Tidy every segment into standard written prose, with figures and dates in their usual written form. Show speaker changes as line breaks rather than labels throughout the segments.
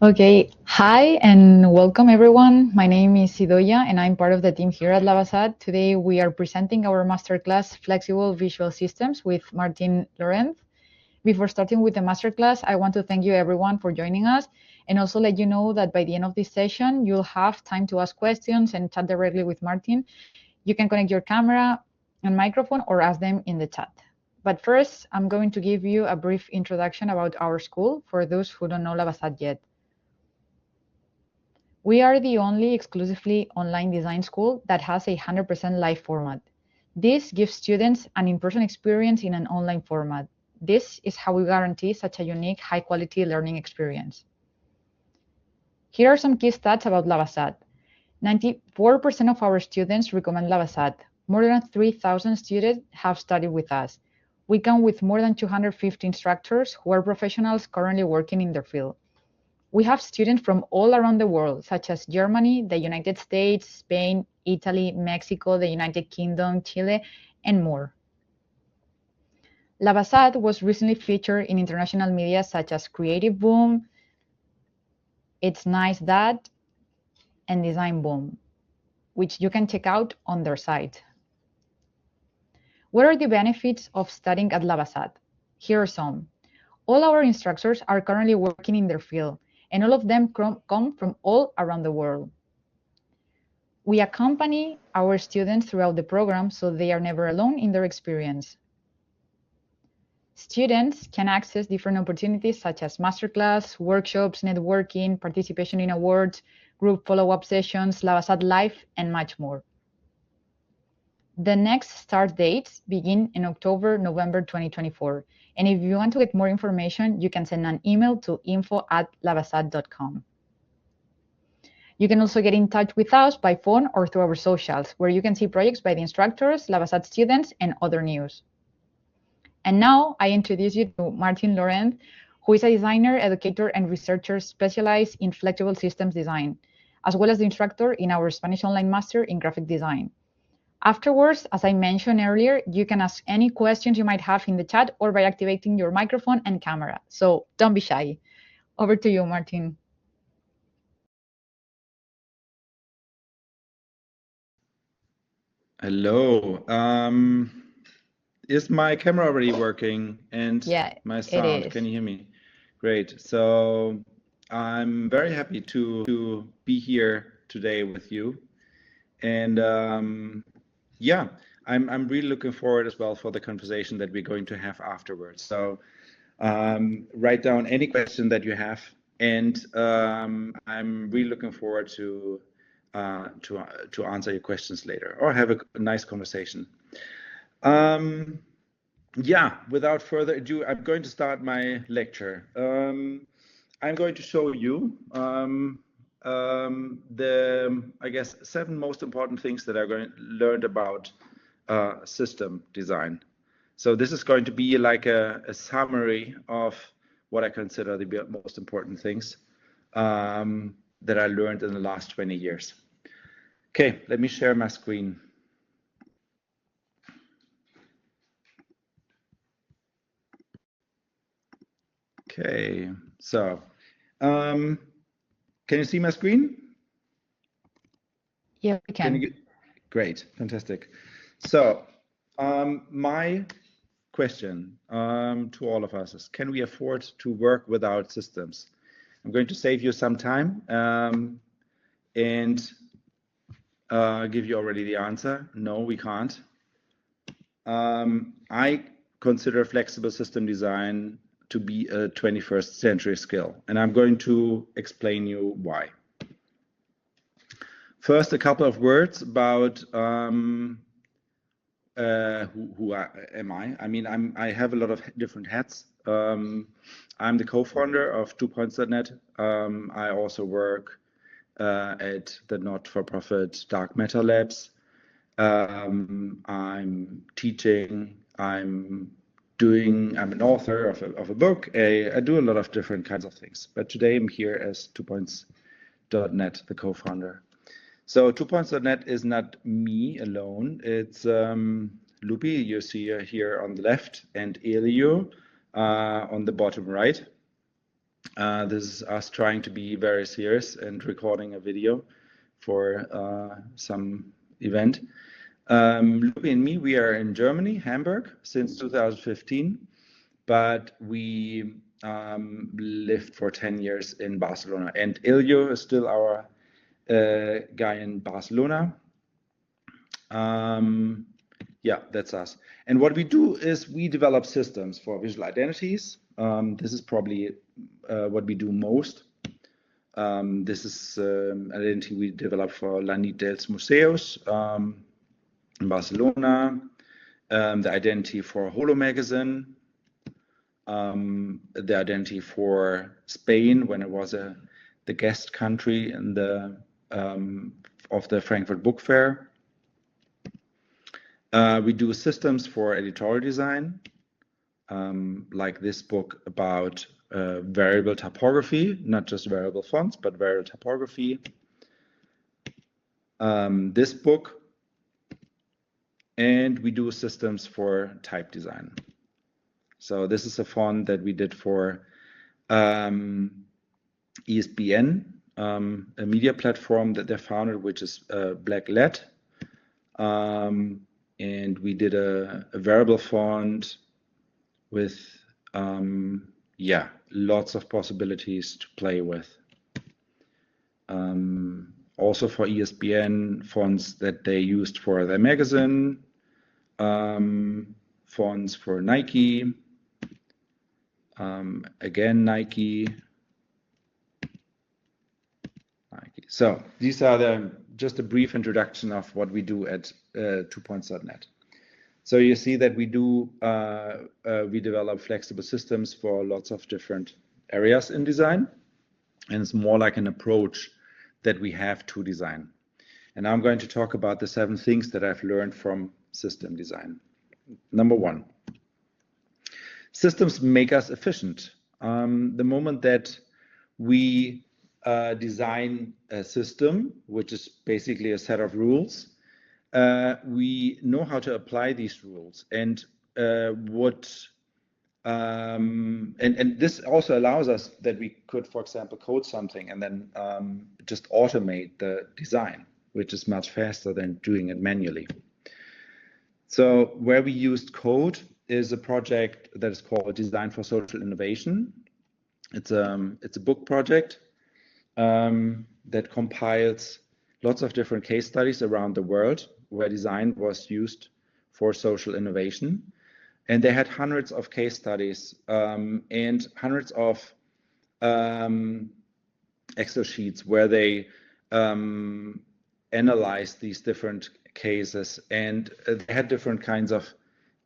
Okay, hi and welcome everyone. My name is Sidoya and I'm part of the team here at Labasad. Today we are presenting our masterclass Flexible Visual Systems with Martin Lorenz. Before starting with the masterclass, I want to thank you everyone for joining us and also let you know that by the end of this session, you'll have time to ask questions and chat directly with Martin. You can connect your camera and microphone or ask them in the chat. But first, I'm going to give you a brief introduction about our school for those who don't know Labasad yet. We are the only exclusively online design school that has a 100% live format. This gives students an in-person experience in an online format. This is how we guarantee such a unique, high-quality learning experience. Here are some key stats about Labasad. 94% of our students recommend Labasad. More than 3,000 students have studied with us. We come with more than 250 instructors who are professionals currently working in their field. We have students from all around the world, such as Germany, the United States, Spain, Italy, Mexico, the United Kingdom, Chile, and more. Labasad was recently featured in international media such as Creative Boom, It's Nice That, and Design Boom, which you can check out on their site. What are the benefits of studying at Labasad? Here are some. All our instructors are currently working in their field, and all of them come from all around the world. We accompany our students throughout the program so they are never alone in their experience. Students can access different opportunities such as masterclass, workshops, networking, participation in awards, group follow-up sessions, Labasad Live, and much more. The next start dates begin in October, November 2024. And if you want to get more information, you can send an email to info@labasad.com. You can also get in touch with us by phone or through our socials, where you can see projects by the instructors, Labasad students, and other news. And now I introduce you to Martin Lorenz, who is a designer, educator, and researcher specialized in flexible systems design, as well as the instructor in our Spanish Online Master in Graphic Design. Afterwards, as I mentioned earlier, you can ask any questions you might have in the chat or by activating your microphone and camera. So don't be shy. Over to you, Martin.
Hello. Is my camera already working and my sound? Can you hear me? Great. So I'm very happy to be here today with you. And yeah, I'm really looking forward as well for the conversation that we're going to have afterwards. So write down any question that you have, and I'm really looking forward to answer your questions later or have a nice conversation. Yeah, without further ado, I'm going to start my lecture. I'm going to show you the, I guess, 7 most important things that I learned about system design. So this is going to be like a summary of what I consider the most important things that I learned in the last 20 years. Okay, let me share my screen. Okay, so can you see my screen?
Yeah, we can.
Great, fantastic. So my question to all of us is, can we afford to work without systems? I'm going to save you some time and give you already the answer. No, we can't. I consider flexible system design to be a 21st century skill, and I'm going to explain you why. First, a couple of words about who am I? I mean, I have a lot of different hats. I'm the co-founder of 2points.net. I also work at the not-for-profit Dark Matter Labs. I'm teaching. I'm an author of a book. I do a lot of different kinds of things. But today I'm here as 2points.net, the co-founder. So 2points.net is not me alone. It's Lupi, you see here on the left, and Elio on the bottom right. This is us trying to be very serious and recording a video for some event. Lupi and me, we are in Germany, Hamburg, since 2015, but we lived for 10 years in Barcelona. And Ilyo is still our guy in Barcelona. Yeah, that's us. And what we do is we develop systems for visual identities. This is probably what we do most. This is an identity we developed for La Nit dels Museus in Barcelona, the identity for Holo Magazine, the identity for Spain when it was the guest country in the of the Frankfurt Book Fair. We do systems for editorial design, like this book about variable typography, not just variable fonts, but variable typography. This book, and we do systems for type design. So this is a font that we did for ESPN, a media platform that they founded, which is black-lead. And we did a variable font with, yeah, lots of possibilities to play with. Also for ESPN, fonts that they used for their magazine, fonts for Nike, again Nike. So these are just a brief introduction of what we do at 2points.net. So you see that we develop flexible systems for lots of different areas in design, and it's more like an approach that we have to design. And I'm going to talk about the 7 things that I've learned from system design. Number 1, systems make us efficient. The moment that we design a system, which is basically a set of rules, we know how to apply these rules, and this also allows us that we could, for example, code something and then just automate the design, which is much faster than doing it manually. So where we used code is a project that is called Design for Social Innovation. It's a book project that compiles lots of different case studies around the world where design was used for social innovation. And they had hundreds of case studies and hundreds of Excel sheets where they analyzed these different cases, and they had different kinds of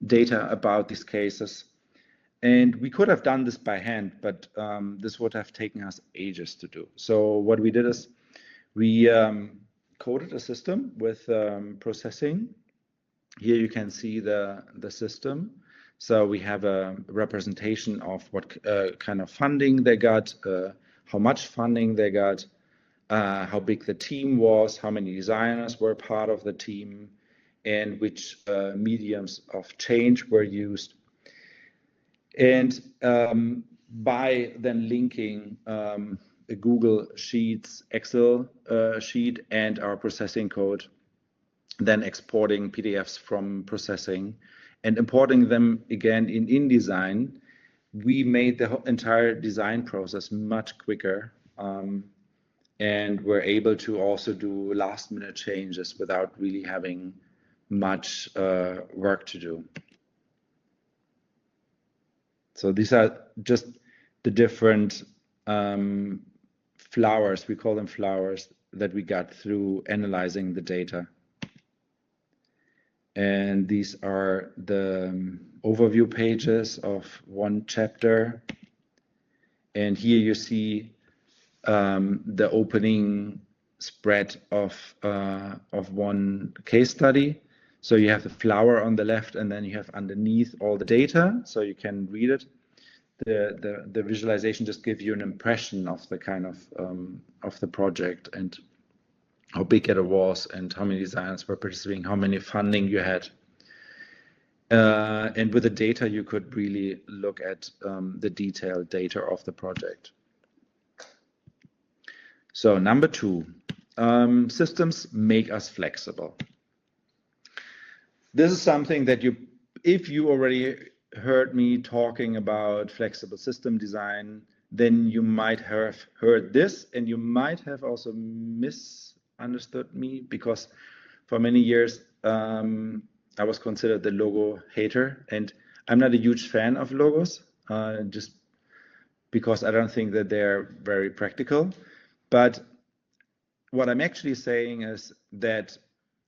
data about these cases. And we could have done this by hand, but this would have taken us ages to do. So what we did is we coded a system with processing. Here you can see the system. So we have a representation of what kind of funding they got, how much funding they got, how big the team was, how many designers were part of the team, and which mediums of change were used. And by then linking a Google Sheets Excel sheet and our processing code, then exporting PDFs from processing and importing them again in InDesign, we made the entire design process much quicker, and we're able to also do last-minute changes without really having much work to do. So these are just the different flowers, we call them flowers, that we got through analyzing the data. And these are the overview pages of one chapter. And here you see the opening spread of one case study. So you have the flower on the left, and then you have underneath all the data, so you can read it. The visualization just gives you an impression of the kind of the project and how big it was and how many designers were participating, how many funding you had. And with the data, you could really look at the detailed data of the project. So number 2, systems make us flexible. This is something that if you already heard me talking about flexible system design, then you might have heard this, and you might have also misunderstood me, because for many years I was considered the logo hater, and I'm not a huge fan of logos, just because I don't think that they're very practical. But what I'm actually saying is that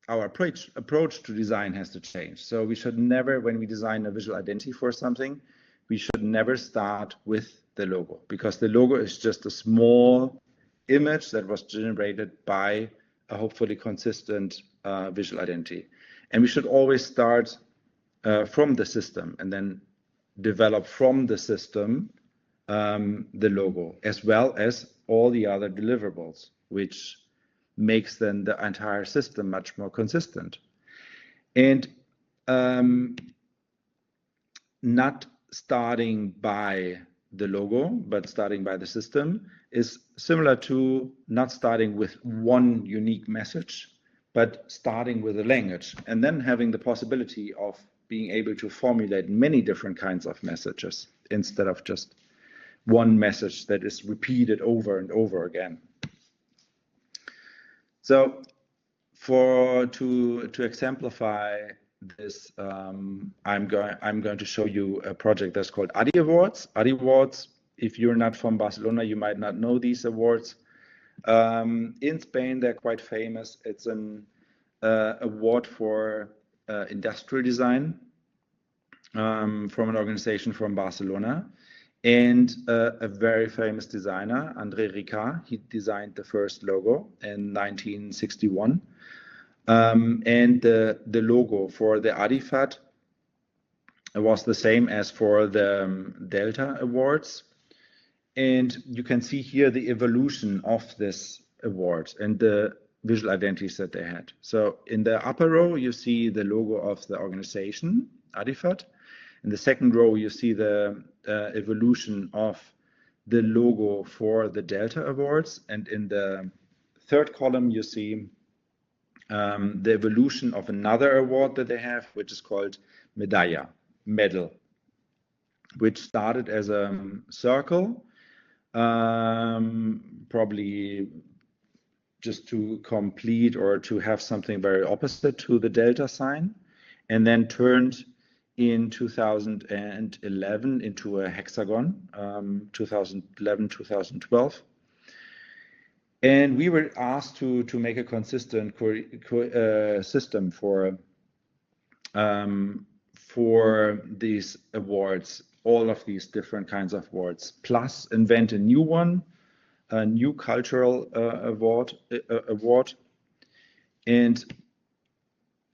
our approach to design has to change. So we should never, when we design a visual identity for something, we should never start with the logo, because the logo is just a small image that was generated by a hopefully consistent visual identity. And we should always start from the system and then develop from the system the logo, as well as all the other deliverables, which makes then the entire system much more consistent. And not starting by the logo, but starting by the system is similar to not starting with one unique message, but starting with a language, and then having the possibility of being able to formulate many different kinds of messages instead of just one message that is repeated over and over again. So to exemplify this, I'm going to show you a project that's called ADI Awards. ADI Awards, if you're not from Barcelona, you might not know these awards. In Spain, they're quite famous. It's an award for industrial design from an organization from Barcelona. And a very famous designer, André Ricard, he designed the first logo in 1961. And the logo for the ADIFAT was the same as for the Delta Awards. And you can see here the evolution of this award and the visual identities that they had. So in the upper row, you see the logo of the organization, ADIFAT. In the second row, you see the evolution of the logo for the Delta Awards. And in the third column, you see the evolution of another award that they have, which is called medal, which started as a circle, probably just to complete or to have something very opposite to the Delta sign, and then turned in 2011 into a hexagon, 2011, 2012. And we were asked to make a consistent system for these awards, all of these different kinds of awards, plus invent a new one, a new cultural award. And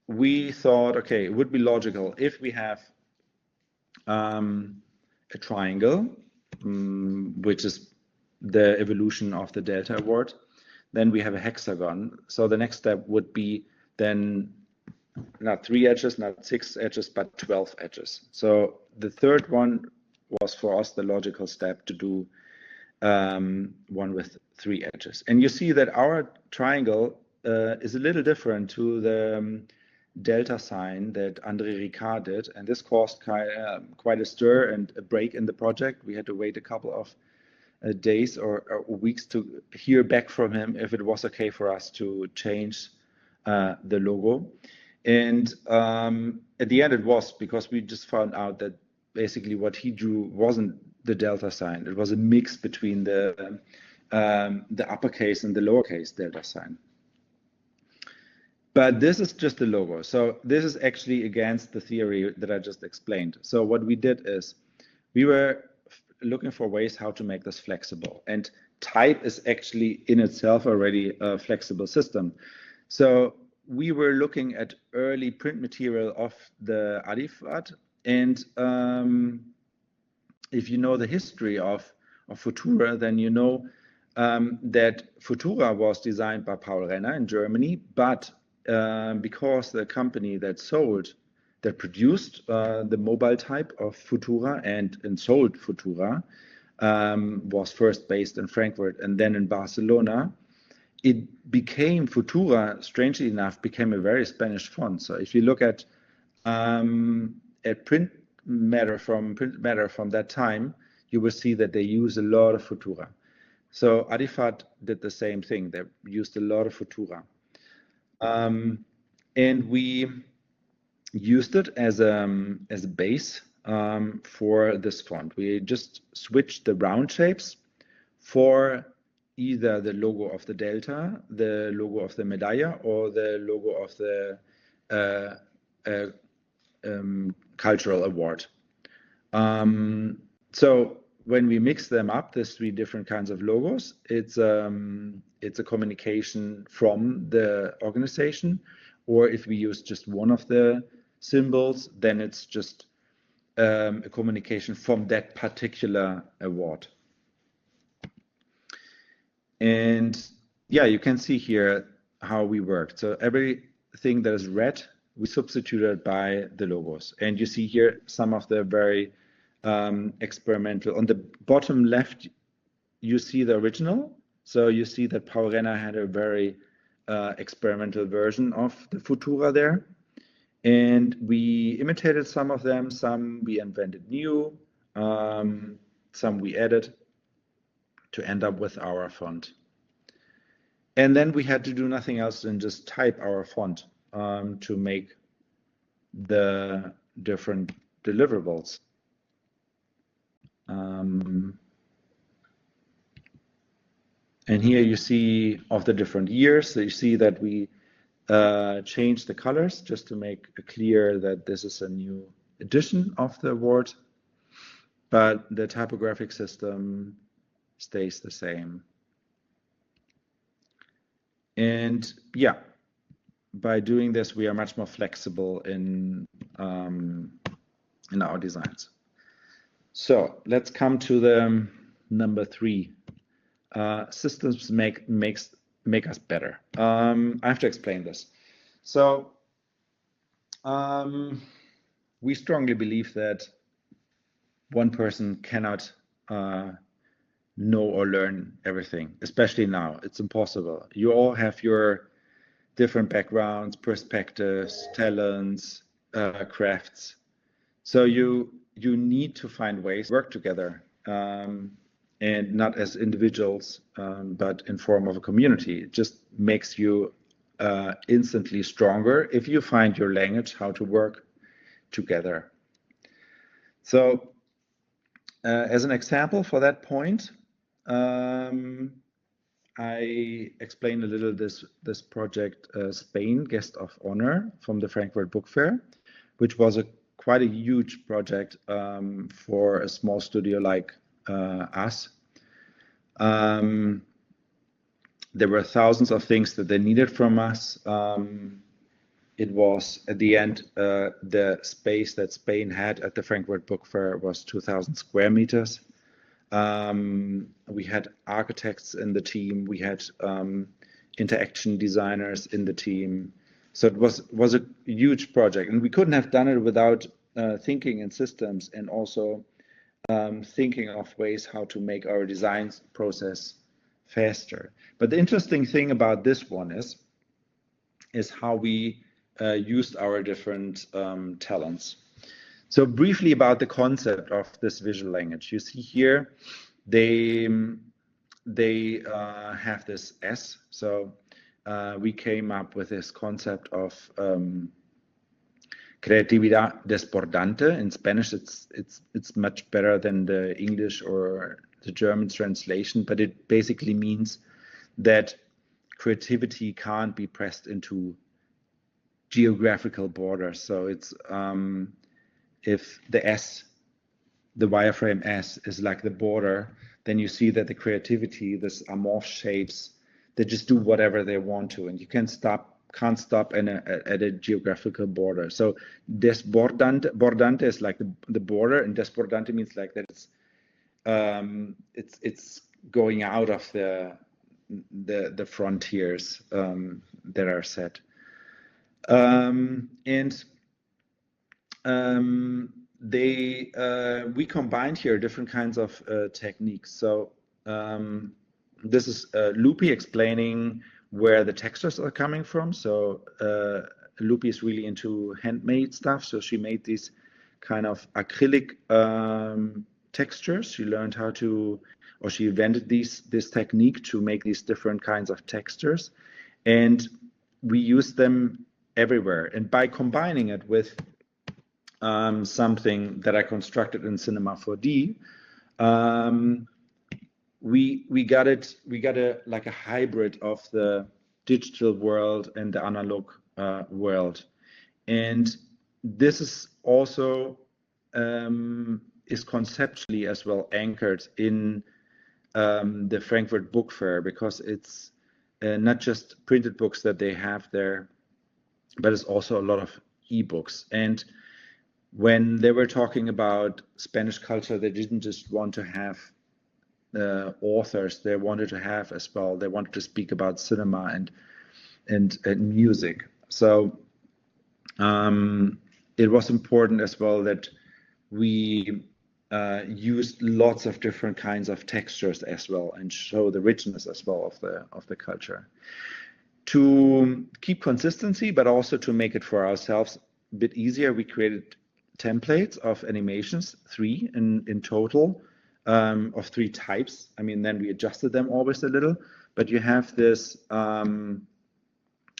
we thought, okay, it would be logical if we have a triangle, which is the evolution of the Delta Award, then we have a hexagon. So the next step would be then not 3 edges, not 6 edges, but 12 edges. So the third one was for us the logical step to do one with 3 edges. And you see that our triangle is a little different to the Delta sign that André Ricard did, and this caused quite a stir and a break in the project. We had to wait a couple of days or weeks to hear back from him if it was okay for us to change the logo. And at the end it was, because we just found out that basically what he drew wasn't the Delta sign. It was a mix between the uppercase and the lowercase Delta sign. But this is just the logo. So this is actually against the theory that I just explained. So what we did is we were looking for ways how to make this flexible. And type is actually in itself already a flexible system. So we were looking at early print material of the ADIFAT. And if you know the history of Futura, then you know that Futura was designed by Paul Renner in Germany, but because the company that produced the mobile type of Futura and sold Futura was first based in Frankfurt and then in Barcelona, it became, Futura, strangely enough, became a very Spanish font. So if you look at print matter from that time, you will see that they use a lot of Futura. So Adifat did the same thing. They used a lot of Futura. And we used it as a base for this font. We just switched the round shapes for either the logo of the Delta, the logo of the Medalla, or the logo of the cultural award. So when we mix them up, there's 3 different kinds of logos. It's a communication from the organization, or if we use just one of the symbols, then it's just a communication from that particular award. And yeah, you can see here how we worked. So everything that is red, we substituted by the logos. And you see here some of the very experimental. On the bottom left, you see the original. So you see that Paul Renner had a very experimental version of the Futura there. And we imitated some of them, some we invented new, some we added to end up with our font. And then we had to do nothing else than just type our font to make the different deliverables. And here you see of the different years. So you see that we changed the colors just to make it clear that this is a new edition of the award, but the typographic system stays the same. And yeah, by doing this, we are much more flexible in our designs. So let's come to the number 3. Systems make us better. I have to explain this. So we strongly believe that one person cannot know or learn everything, especially now. It's impossible. You all have your different backgrounds, perspectives, talents, crafts. So you need to find ways to work together, and not as individuals, but in form of a community. It just makes you instantly stronger if you find your language, how to work together. So as an example for that point, I explained a little this project, Spain Guest of Honor from the Frankfurt Book Fair, which was quite a huge project for a small studio like us. There were thousands of things that they needed from us. It was at the end, the space that Spain had at the Frankfurt Book Fair was 2,000 square meters. We had architects in the team. We had interaction designers in the team. So it was a huge project, and we couldn't have done it without thinking in systems and also thinking of ways how to make our design process faster. But the interesting thing about this one is how we used our different talents. So briefly about the concept of this visual language. You see here, they have this S. So we came up with this concept of creatividad desbordante. In Spanish, it's much better than the English or the German translation, but it basically means that creativity can't be pressed into geographical borders. So it's if the S, the wireframe S is like the border, then you see that the creativity, this amorph shapes, they just do whatever they want to, and you can't stop at a geographical border. So bordante is like the border, and desbordante means like that it's going out of the frontiers that are set. We combined here different kinds of techniques. So this is Loopy explaining where the textures are coming from. So Loopy is really into handmade stuff. So she made these kind of acrylic textures. She learned how to, or she invented this technique to make these different kinds of textures. And we use them everywhere. And by combining it with something that I constructed in Cinema 4D, we got like a hybrid of the digital world and the analog world. And this is also is conceptually as well anchored in the Frankfurt Book Fair, because it's not just printed books that they have there, but it's also a lot of ebooks. And when they were talking about Spanish culture, they didn't just want to have authors, they wanted to have as well, they wanted to speak about cinema and music. So it was important as well that we used lots of different kinds of textures as well and show the richness as well of the culture. To keep consistency, but also to make it for ourselves a bit easier, we created templates of animations, 3 in total, of 3 types. I mean, then we adjusted them always a little, but you have this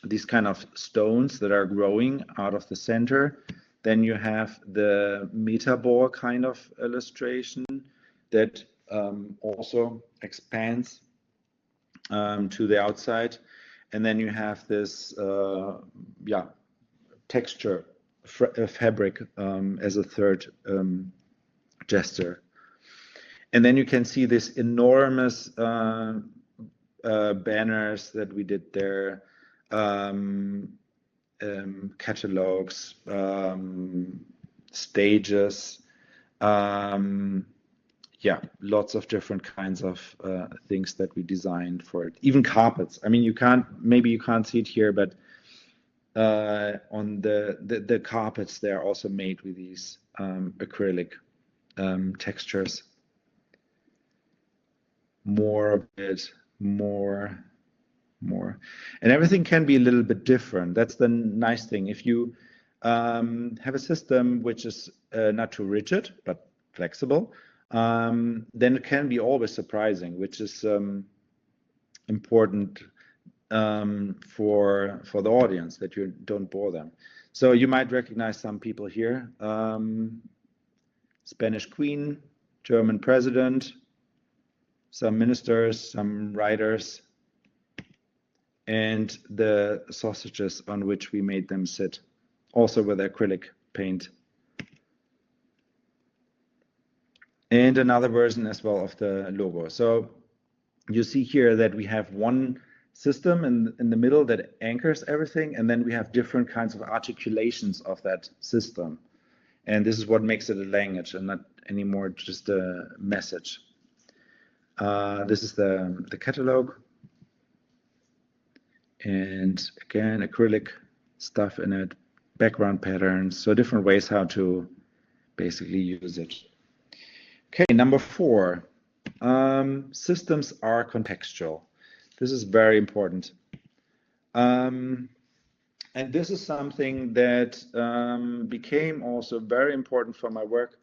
these kind of stones that are growing out of the center. Then you have the meta ball kind of illustration that also expands to the outside. And then you have this texture fabric as a third gesture. And then you can see this enormous banners that we did there, catalogs, stages, lots of different kinds of things that we designed for it. Even carpets. I mean, maybe you can't see it here, but on the carpets, they are also made with these acrylic textures. More. And everything can be a little bit different. That's the nice thing. If you have a system which is not too rigid, but flexible, then it can be always surprising, which is important for the audience, that you don't bore them. So you might recognize some people here. Spanish Queen, German President, some ministers, some writers, and the sausages on which we made them sit, also with acrylic paint. And another version as well of the logo. So you see here that we have one system in the middle that anchors everything, and then we have different kinds of articulations of that system. And this is what makes it a language and not anymore just a message. This is the catalog. And again, acrylic stuff in it, background patterns, so different ways how to basically use it. Okay, number 4, systems are contextual. This is very important. And this is something that became also very important for my work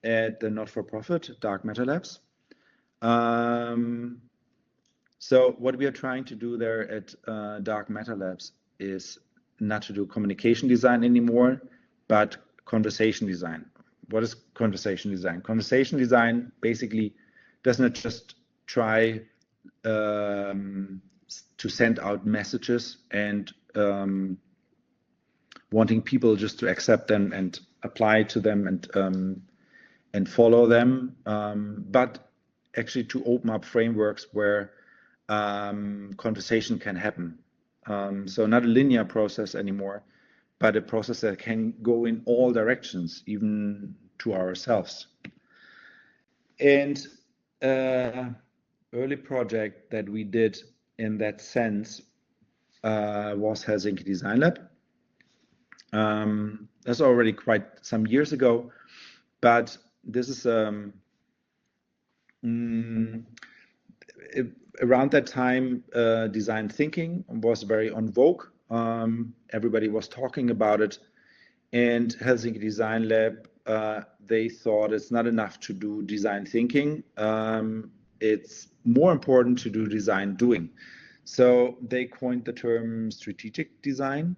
at the not-for-profit Dark Matter Labs. So what we are trying to do there at Dark Matter Labs is not to do communication design anymore, but conversation design. What is conversation design? Conversation design basically does not just try to send out messages and wanting people just to accept them and apply to them and follow them, but actually to open up frameworks where conversation can happen. So not a linear process anymore, but a process that can go in all directions, even to ourselves. And early project that we did in that sense was Helsinki Design Lab. That's already quite some years ago, but this is around that time, design thinking was very en vogue. Everybody was talking about it. And Helsinki Design Lab, they thought it's not enough to do design thinking. It's more important to do design doing. So they coined the term strategic design.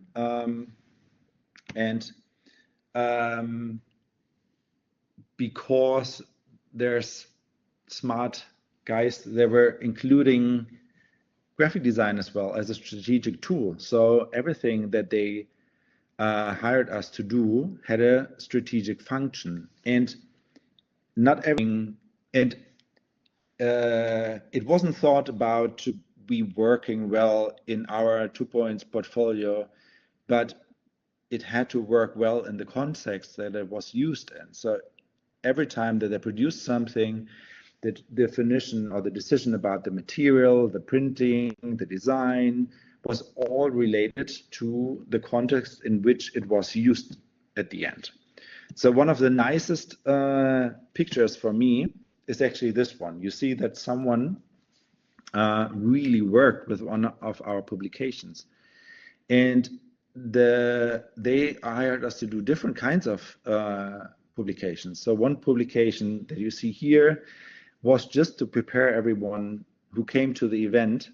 Because there's smart guys, they were including graphic design as well as a strategic tool. So everything that they hired us to do had a strategic function, and not everything, and it wasn't thought about to be working well in our 2 points portfolio, but it had to work well in the context that it was used in. So every time that they produced something, the definition or the decision about the material, the printing, the design was all related to the context in which it was used at the end. So one of the nicest pictures for me is actually this one. You see that someone really worked with one of our publications, and they hired us to do different kinds of publications. So one publication that you see here was just to prepare everyone who came to the event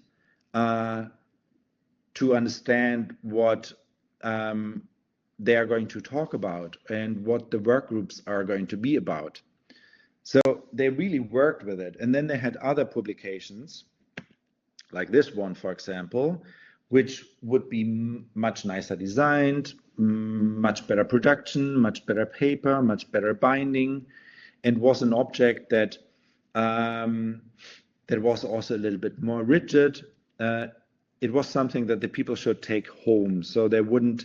to understand what they are going to talk about and what the work groups are going to be about. So they really worked with it. And then they had other publications, like this one, for example, which would be much nicer designed, much better production, much better paper, much better binding, and was an object that that was also a little bit more rigid. It was something that the people should take home, so they wouldn't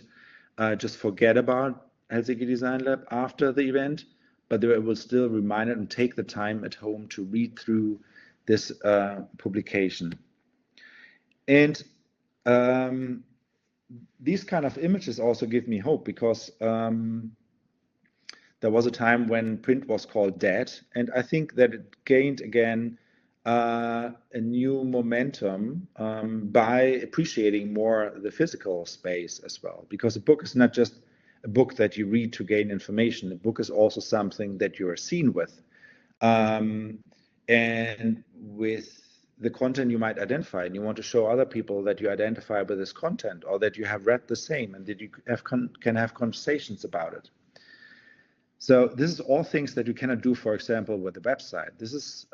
just forget about Helsinki Design Lab after the event, but they will still remind it and take the time at home to read through this publication. And these kind of images also give me hope, because there was a time when print was called dead, and I think that it gained again a new momentum by appreciating more the physical space as well, because a book is not just a book that you read to gain information. A book is also something that you are seen with, and with the content you might identify, and you want to show other people that you identify with this content, or that you have read the same, and that you can have conversations about it. So this is all things that you cannot do, for example, with the website. This is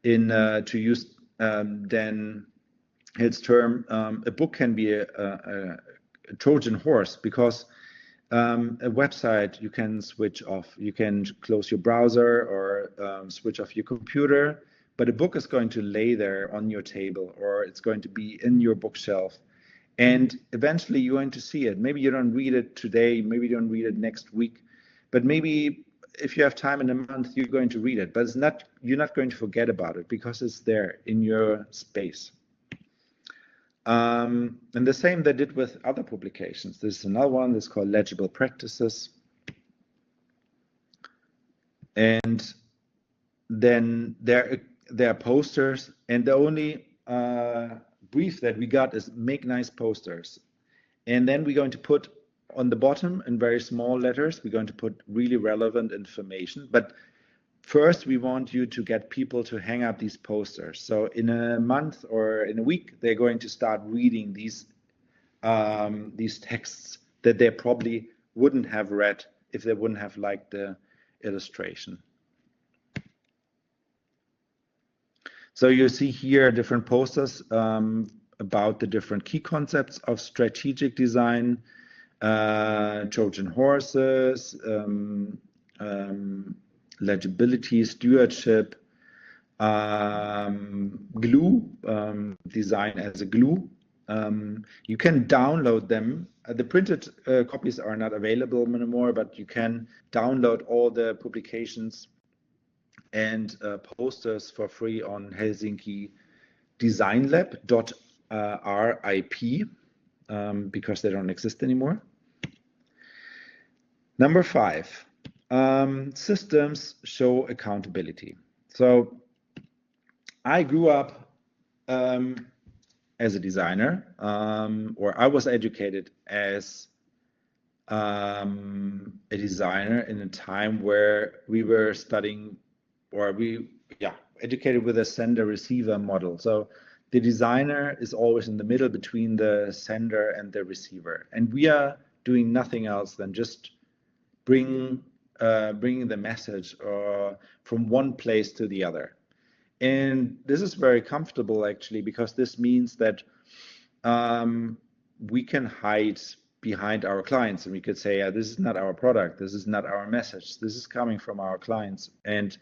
to use Dan Hill's term, a book can be a Trojan horse, because a website you can switch off. You can close your browser or switch off your computer, but a book is going to lay there on your table, or it's going to be in your bookshelf. And eventually you're going to see it. Maybe you don't read it today, maybe you don't read it next week, but maybe if you have time in a month, you're going to read it. But you're not going to forget about it, because it's there in your space. And the same they did with other publications. This is another one that's called Legible Practices. And then there are posters, and the only brief that we got is make nice posters. And then we're going to put on the bottom in very small letters, we're going to put really relevant information. But first, we want you to get people to hang up these posters. So in a month or in a week, they're going to start reading these texts that they probably wouldn't have read if they wouldn't have liked the illustration. So you see here different posters about the different key concepts of strategic design, Trojan horses, legibility, stewardship, glue, design as a glue. You can download them. The printed copies are not available anymore, but you can download all the publications and posters for free on Helsinki Design Lab.rip, because they don't exist anymore. Number 5, systems show accountability. So I grew up as a designer, or I was educated as a designer in a time where we were studying, or educated with a sender-receiver model. So the designer is always in the middle between the sender and the receiver, and we are doing nothing else than just bringing the message from one place to the other. And this is very comfortable actually, because this means that we can hide behind our clients, and we could say, yeah, this is not our product, this is not our message, this is coming from our clients, and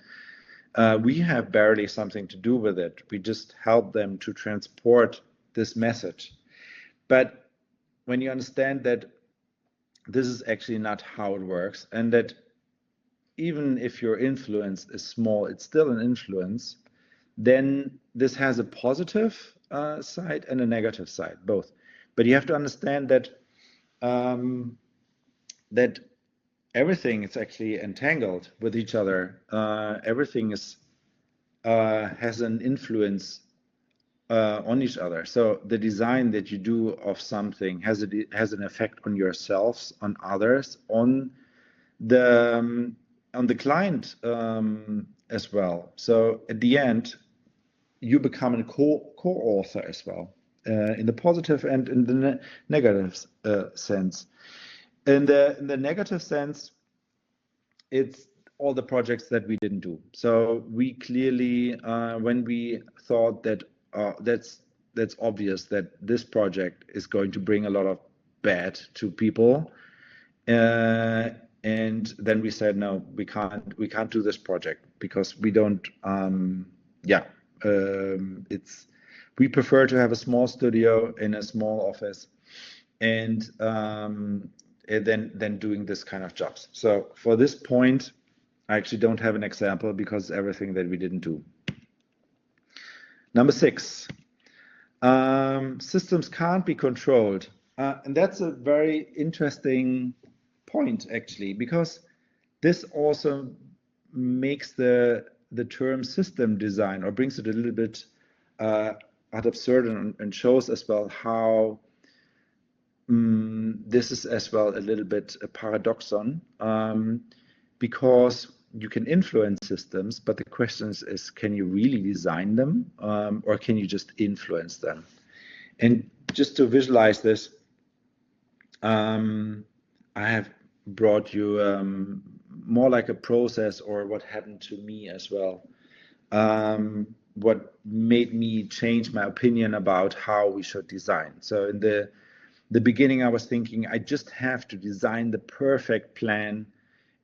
we have barely something to do with it. We just help them to transport this message. But when you understand that this is actually not how it works, and that even if your influence is small, it's still an influence, then this has a positive side and a negative side, both. But you have to understand that that everything is actually entangled with each other. Everything is has an influence on each other. So the design that you do of something has an effect on yourselves, on others, on the client as well. So at the end, you become a co-author as well, in the positive and in the negative sense. In the negative sense, it's all the projects that we didn't do. So we clearly, when we thought that that's obvious that this project is going to bring a lot of bad to people, and then we said, no, we can't do this project because we don't. We prefer to have a small studio in a small office, and then doing this kind of jobs. So for this point, I actually don't have an example because everything that we didn't do. Number 6, systems can't be controlled, and that's a very interesting point actually, because this also makes the term system design, or brings it a little bit ad absurdum, and shows as well how this is as well a little bit a paradoxon, because you can influence systems, but the question is can you really design them, or can you just influence them? And just to visualize this, I have brought you more like a process, or what happened to me as well. What made me change my opinion about how we should design. So in the beginning, I was thinking I just have to design the perfect plan,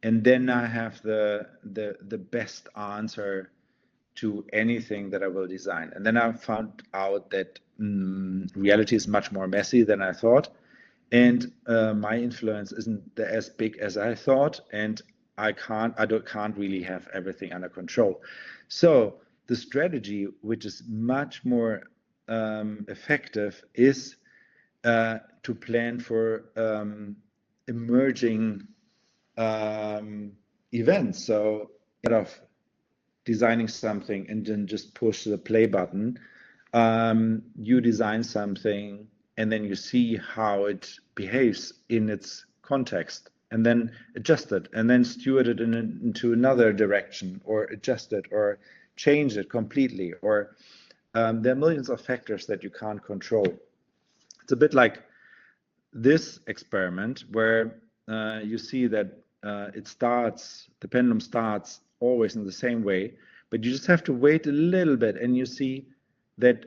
and then I have the best answer to anything that I will design. And then I found out that reality is much more messy than I thought, and my influence isn't as big as I thought, and I can't really have everything under control. So the strategy, which is much more effective, is to plan for emerging events. So instead of designing something and then just push the play button, you design something and then you see how it behaves in its context, and then adjust it, and then steward it into another direction, or adjust it, or change it completely. Or there are millions of factors that you can't control. It's a bit like this experiment where you see that the pendulum starts always in the same way, but you just have to wait a little bit, and you see that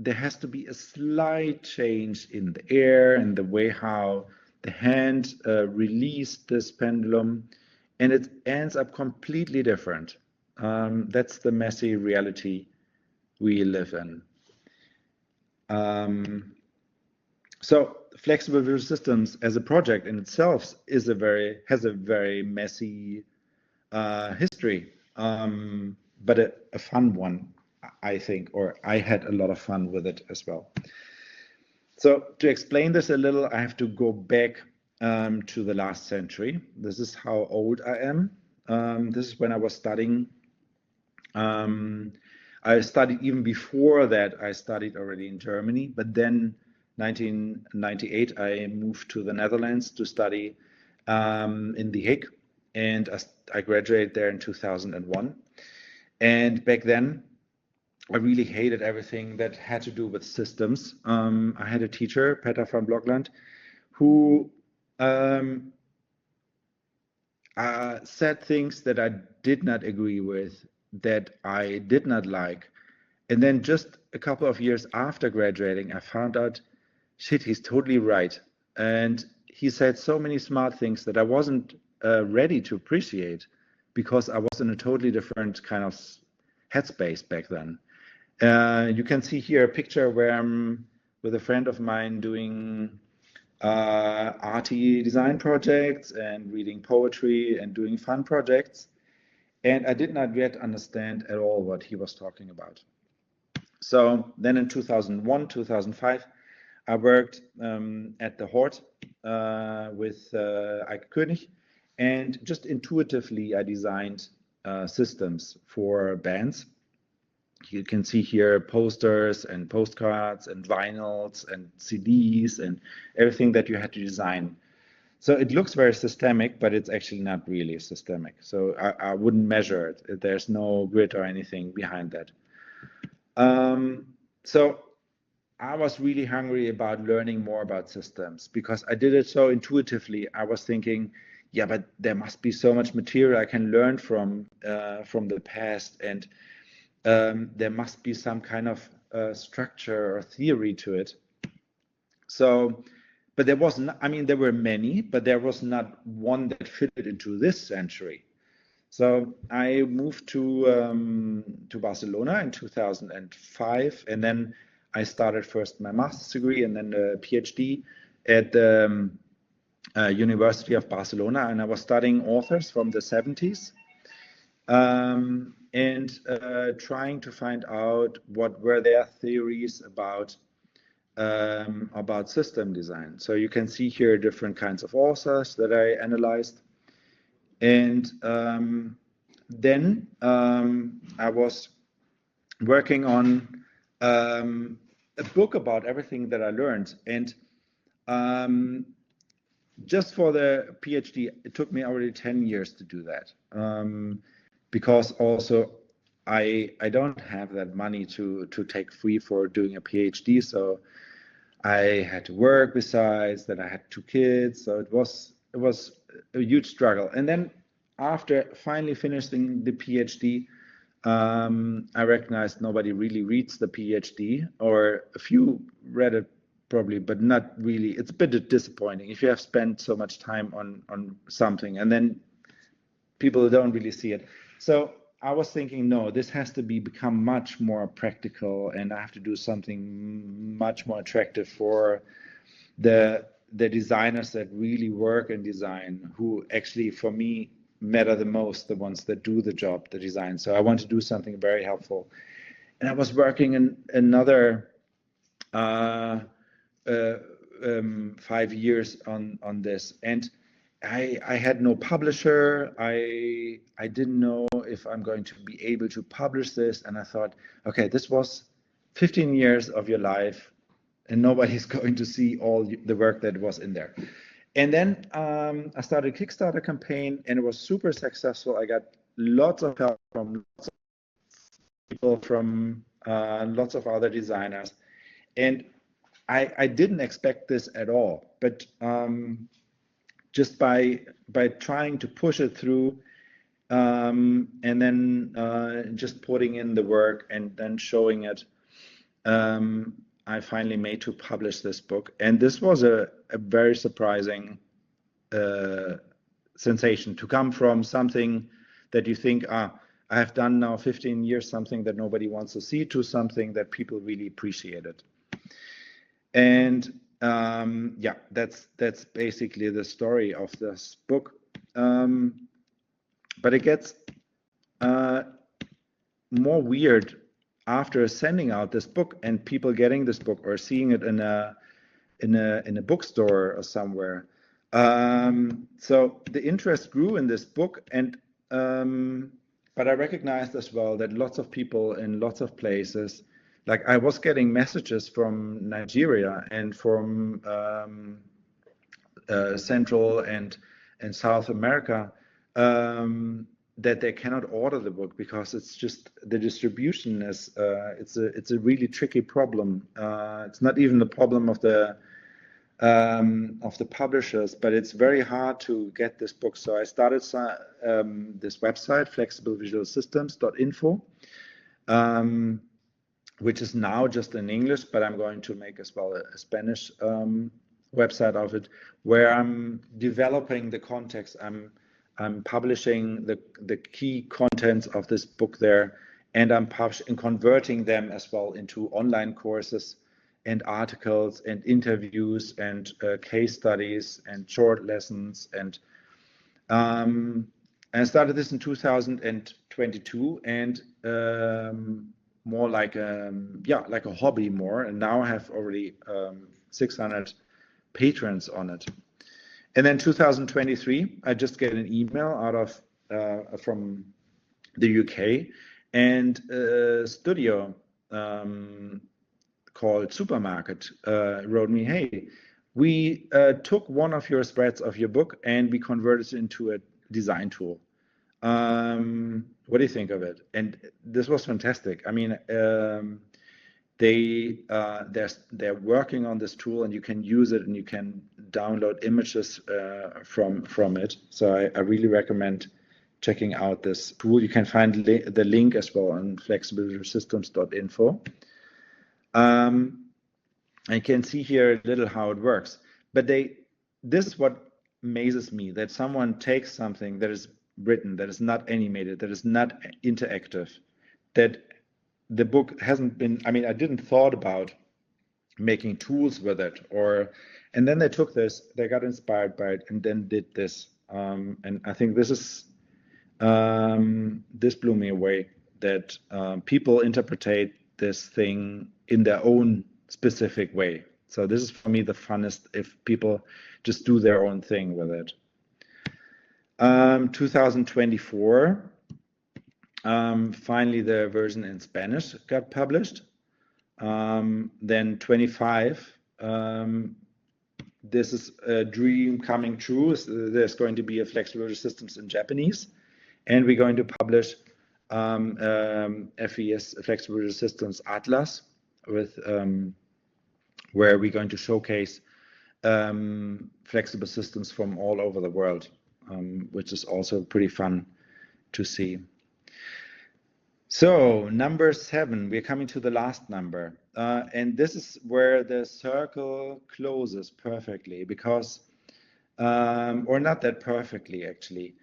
there has to be a slight change in the air and the way how the hand released this pendulum, and it ends up completely different. That's the messy reality we live in. So flexible visual systems as a project in itself has a very messy history, but a fun one, I think, or I had a lot of fun with it as well. So to explain this a little, I have to go back to the last century. This is how old I am. This is when I was studying. I studied even before that. I studied already in Germany, but then 1998 I moved to the Netherlands to study in The Hague, and I graduated there in 2001. And back then, I really hated everything that had to do with systems. I had a teacher, Peter van Blokland, who said things that I did not agree with, that I did not like. And then just a couple of years after graduating, I found out, shit, he's totally right. And he said so many smart things that I wasn't ready to appreciate because I was in a totally different kind of headspace back then. You can see here a picture where I'm with a friend of mine doing arty design projects and reading poetry and doing fun projects. And I did not yet understand at all what he was talking about. So then in 2001, 2005, I worked at the Hort with Eike König, and just intuitively I designed systems for bands. You can see here posters and postcards and vinyls and CDs and everything that you had to design. So it looks very systemic, but it's actually not really systemic. So I wouldn't measure it. There's no grid or anything behind that. So I was really hungry about learning more about systems because I did it so intuitively. I was thinking, yeah, but there must be so much material I can learn from the past, and there must be some kind of structure or theory to it. So, but there wasn't, I mean, there were many, but there was not one that fitted into this century. So I moved to Barcelona in 2005, and then I started first my master's degree and then a PhD at the University of Barcelona, and I was studying authors from the 70s. And trying to find out what were their theories about system design. So you can see here different kinds of authors that I analyzed. And then I was working on a book about everything that I learned. And just for the PhD, it took me already 10 years to do that. Because also I don't have that money to take free for doing a PhD, so I had to work besides. Then I had 2 kids, so it was a huge struggle. And then after finally finishing the PhD, I recognized nobody really reads the PhD, or a few read it probably, but not really. It's a bit disappointing if you have spent so much time on something and then people don't really see it. So I was thinking, no, this has to become much more practical, and I have to do something much more attractive for the designers that really work in design, who actually, for me, matter the most, the ones that do the job, the design. So I want to do something very helpful. And I was working in another 5 years on this, and I had no publisher. I didn't know if I'm going to be able to publish this, and I thought, okay, this was 15 years of your life, and nobody's going to see all the work that was in there. And then I started a Kickstarter campaign, and it was super successful. I got lots of help from lots of people, from lots of other designers, and I didn't expect this at all, but just by trying to push it through, and then just putting in the work and then showing it, I finally made to publish this book. And this was a very surprising sensation, to come from something that you think, I have done now 15 years something that nobody wants to see, to something that people really appreciated. And yeah, that's basically the story of this book. But it gets more weird after sending out this book and people getting this book or seeing it in a bookstore or somewhere. So the interest grew in this book, and but I recognized as well that lots of people in lots of places, like I was getting messages from Nigeria and from Central and South America, that they cannot order the book because it's just the distribution is it's a really tricky problem. It's not even the problem of the publishers, but it's very hard to get this book. So I started this website, flexiblevisualsystems.info, which is now just in English, but I'm going to make as well a Spanish website of it, where I'm developing the context. I'm publishing the key contents of this book there, and I'm converting them as well into online courses and articles and interviews and case studies and short lessons. And I started this in 2022, and more like like a hobby more. And now I have already 600 patrons on it. And then 2023, I just get an email out of from the UK, and a studio called Supermarket wrote me, hey, we took one of your spreads of your book and we converted it into a design tool. What do you think of it? And this was fantastic. I mean, they're working on this tool, and you can use it and you can download images from it. So I really recommend checking out this tool. You can find the link as well on flexiblevisualsystems.info. I can see here a little how it works, but this is what amazes me, that someone takes something that is written, that is not animated, that is not interactive, that the book hasn't been, I mean, I didn't thought about making tools with it, and then they took this, they got inspired by it, and then did this. And I think this is, this blew me away, that people interpret this thing in their own specific way. So this is for me the funnest, if people just do their own thing with it. 2024, finally the version in Spanish got published. Then 25, this is a dream coming true. There's going to be a Flexible Visual Systems in Japanese, and we're going to publish FVS, Flexible Visual Systems Atlas, with where we're going to showcase flexible systems from all over the world, which is also pretty fun to see. So number 7, we're coming to the last number, and this is where the circle closes perfectly, because or not that perfectly actually.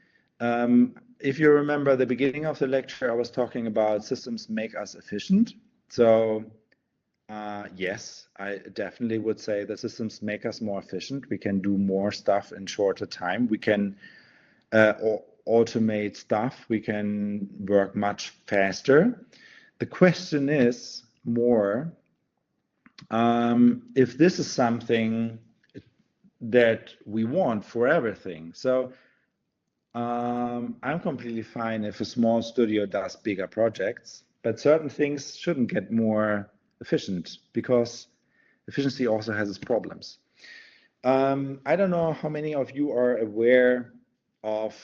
If you remember the beginning of the lecture, I was talking about systems make us efficient. So yes, I definitely would say that systems make us more efficient. We can do more stuff in shorter time. We can automate stuff. We can work much faster. The question is more if this is something that we want for everything. So I'm completely fine if a small studio does bigger projects, but certain things shouldn't get more efficient, because efficiency also has its problems. I don't know how many of you are aware of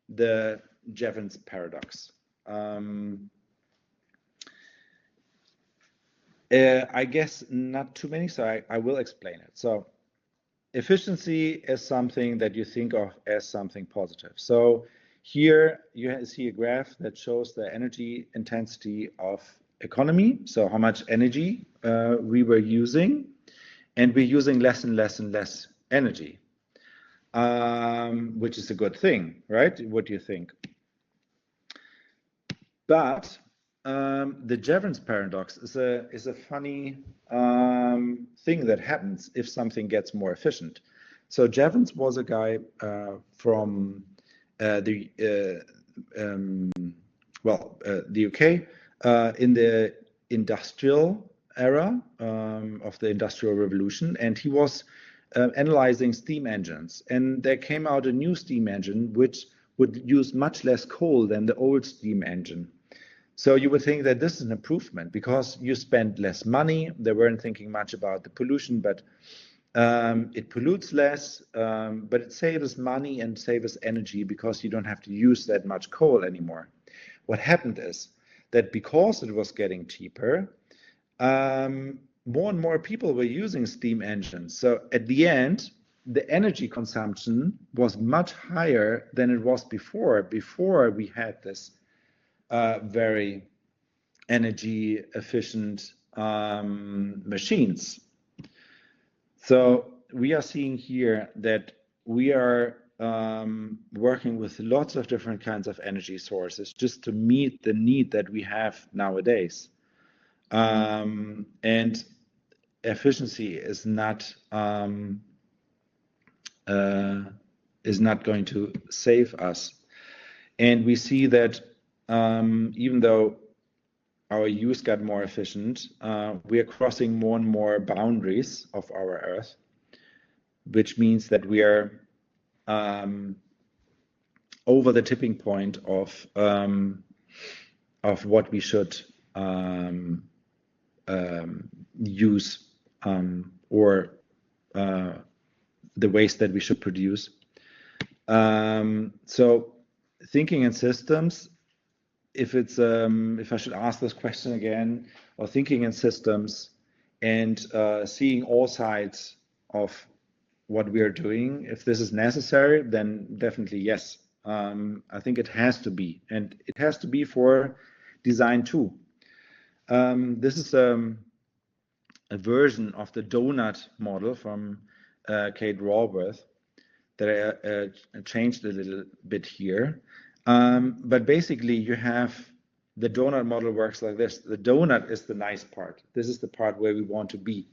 the Jevons paradox. I guess not too many, so I will explain it. So efficiency is something that you think of as something positive. So here you see a graph that shows the energy intensity of economy, so how much energy we were using, and we're using less and less and less energy, which is a good thing, right? What do you think? But the Jevons paradox is a funny thing that happens if something gets more efficient. So Jevons was a guy from the UK. In the industrial era of the Industrial Revolution, and he was analyzing steam engines, and there came out a new steam engine which would use much less coal than the old steam engine. So you would think that this is an improvement because you spend less money. They weren't thinking much about the pollution, but it pollutes less, but it saves money and saves energy because you don't have to use that much coal anymore. What happened is that because it was getting cheaper, more and more people were using steam engines. So at the end, the energy consumption was much higher than it was before we had this very energy efficient machines. So we are seeing here that we are working with lots of different kinds of energy sources just to meet the need that we have nowadays. And efficiency is not going to save us. And we see that even though our use got more efficient, we are crossing more and more boundaries of our Earth, which means that we are over the tipping point of what we should use or the waste that we should produce. So thinking in systems, if I should ask this question again, or thinking in systems and seeing all sides of what we are doing, if this is necessary, then definitely yes. I think it has to be, and it has to be for design too. This is a version of the donut model from Kate Raworth that I changed a little bit here. But basically you have the donut model works like this. The donut is the nice part. This is the part where we want to be.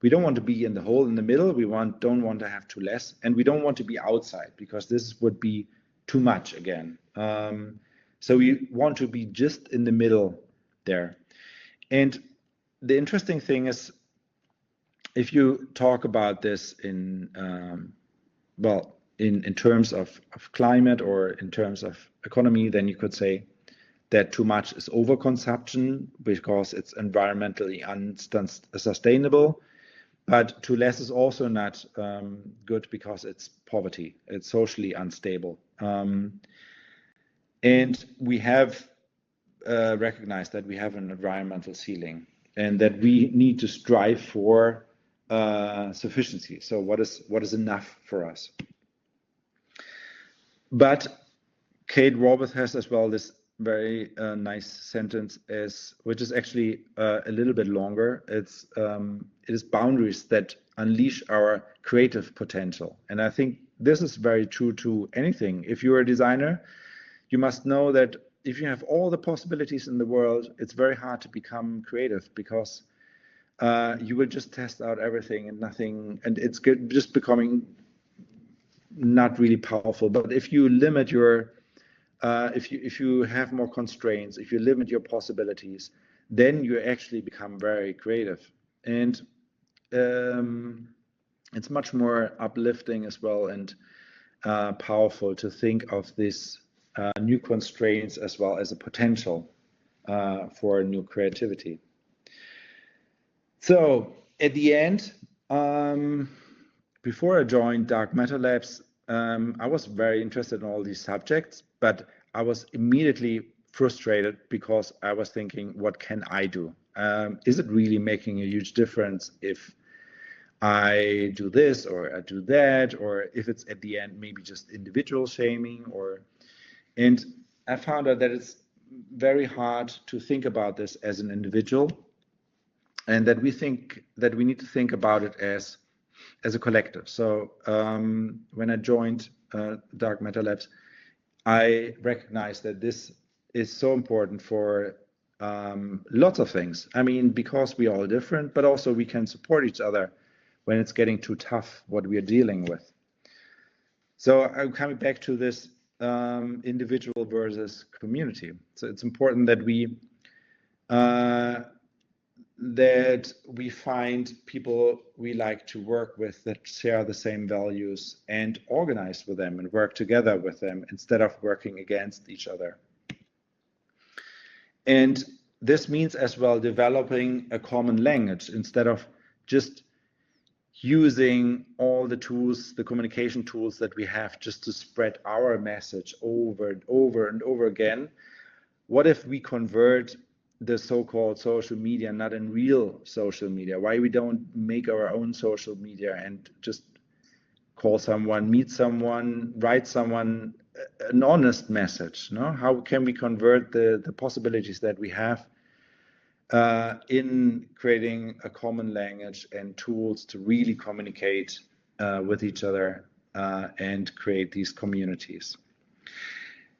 We don't want to be in the hole in the middle. We don't want to have too less, and we don't want to be outside because this would be too much again. So we want to be just in the middle there. And the interesting thing is, if you talk about this in terms of climate or in terms of economy, then you could say that too much is overconsumption because it's environmentally unsustainable, but too less is also not good because it's poverty, it's socially unstable. And we have recognized that we have an environmental ceiling and that we need to strive for sufficiency. So what is enough for us? But Kate Raworth has as well this very nice sentence, which is actually a little bit longer. It is boundaries that unleash our creative potential. And I think this is very true to anything. If you're a designer, you must know that if you have all the possibilities in the world, it's very hard to become creative because you will just test out everything and nothing, and it's just becoming not really powerful. But if you limit your if you have more constraints, if you limit your possibilities, then you actually become very creative. And it's much more uplifting as well and powerful to think of these new constraints as well as a potential for new creativity. So at the end, before I joined Dark Matter Labs, I was very interested in all these subjects, but I was immediately frustrated because I was thinking, what can I do? Is it really making a huge difference if I do this or I do that, or if it's at the end maybe just individual shaming? And I found out that it's very hard to think about this as an individual, and that we need to think about it as a collective. So when I joined Dark Matter Labs, I recognized that this is so important for lots of things. I mean, because we are all different, but also we can support each other when it's getting too tough what we are dealing with. So I'm coming back to this individual versus community. So it's important that we that we find people we like to work with that share the same values and organize with them and work together with them instead of working against each other. And this means as well developing a common language instead of just using all the tools, the communication tools that we have just to spread our message over and over and over again. What if we convert the so-called social media not in real social media? Why we don't make our own social media and just call someone, meet someone, write someone an honest message? No? How can we convert the possibilities that we have in creating a common language and tools to really communicate with each other and create these communities?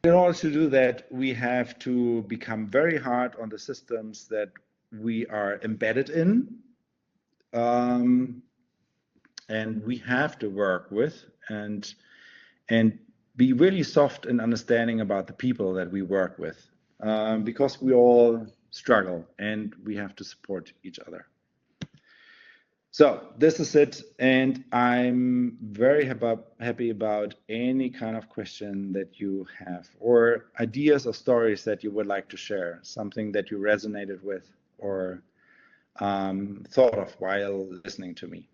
In order to do that, we have to become very hard on the systems that we are embedded in, and we have to work with and be really soft in understanding about the people that we work with, because we all struggle and we have to support each other. So this is it, and I'm very happy about any kind of question that you have, or ideas or stories that you would like to share, something that you resonated with or thought of while listening to me.